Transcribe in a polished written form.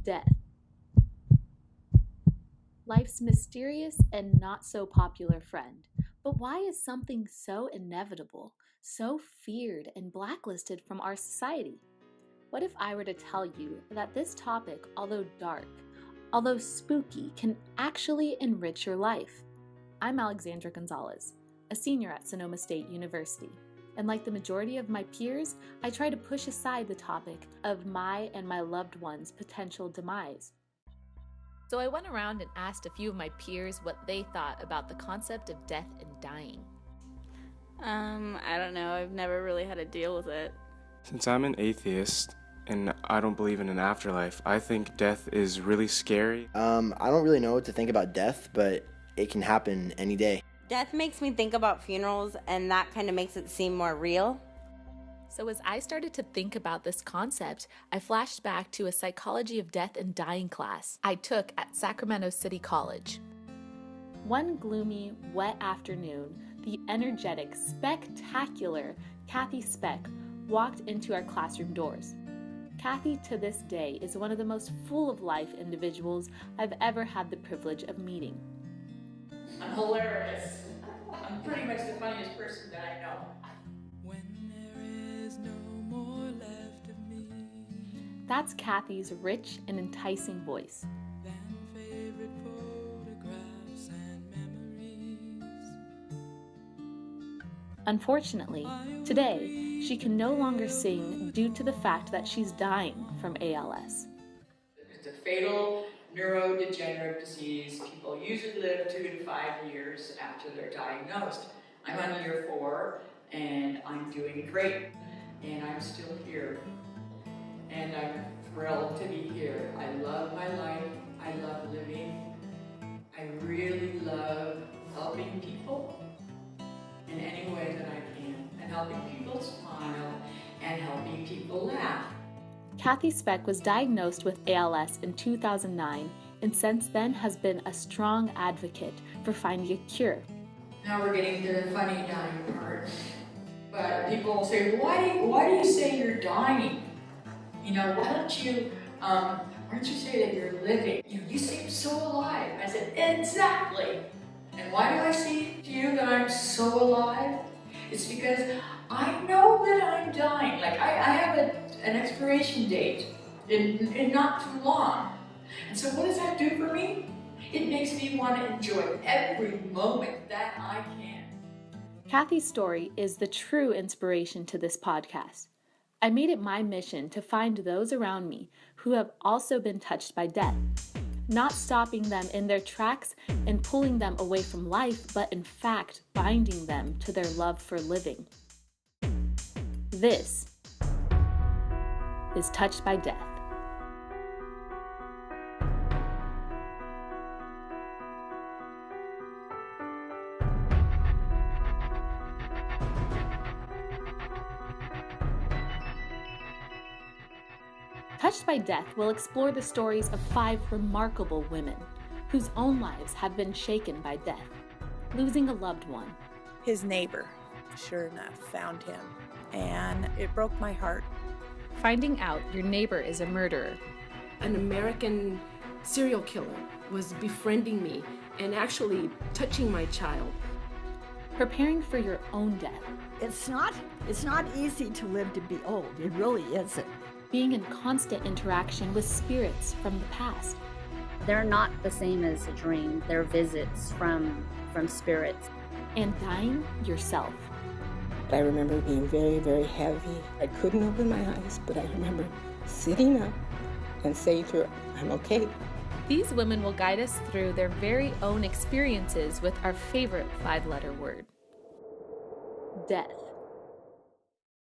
Death. Life's mysterious and not so popular friend. But why is something so inevitable, so feared and blacklisted from our society? What if I were to tell you that this topic, although dark, although spooky, can actually enrich your life? I'm Alexandra Gonzalez, a senior at Sonoma State University. And like the majority of my peers, I try to push aside the topic of my and my loved ones' potential demise. So I went around and asked a few of my peers what they thought about the concept of death and dying. I don't know. I've never really had to deal with it. Since I'm an atheist and I don't believe in an afterlife, I think death is really scary. I don't really know what to think about death, but it can happen any day. Death makes me think about funerals, and that kind of makes it seem more real. So as I started to think about this concept, I flashed back to a psychology of death and dying class I took at Sacramento City College. One gloomy, wet afternoon, the energetic, spectacular Kathy Speck walked into our classroom doors. Kathy, to this day, is one of the most full-of-life individuals I've ever had the privilege of meeting. I'm hilarious. I'm pretty much the funniest person that I know. When there is no more left of me That's Kathy's rich and enticing voice. than favorite photographs and memories. Unfortunately, today, she can no longer sing due to the fact that she's dying from ALS. It's a fatal neurodegenerative disease. People usually live 2 to 5 years after they're diagnosed. I'm on year 4, and I'm doing great, and I'm still here. And I'm thrilled to be here. I love my life. I love living. I really love helping people in any way that I can, and helping people smile, and helping people laugh. Kathy Speck was diagnosed with ALS in 2009 and since then has been a strong advocate for finding a cure. Now we're getting to the funny dying part. But people will say, why do you say you're dying? You know, why don't you say that you're living? You seem so alive. I said, exactly. And why do I say to you that I'm so alive? It's because I know that I'm dying. Like I have an expiration date in not too long. And so what does that do for me? It makes me want to enjoy every moment that I can. Kathy's story is the true inspiration to this podcast. I made it my mission to find those around me who have also been touched by death, not stopping them in their tracks and pulling them away from life, but in fact binding them to their love for living. This is Touched by Death. Touched by Death will explore the stories of 5 remarkable women whose own lives have been shaken by death, losing a loved one. His neighbor, sure enough, found him, and it broke my heart. Finding out your neighbor is a murderer. An American serial killer was befriending me and actually touching my child. Preparing for your own death. It's not easy to live to be old. It really isn't. Being in constant interaction with spirits from the past. They're not the same as a dream. They're visits from spirits. And dying yourself. I remember being very, very heavy. I couldn't open my eyes, but I remember sitting up and saying to her, I'm okay. These women will guide us through their very own experiences with our favorite 5-letter word. Death.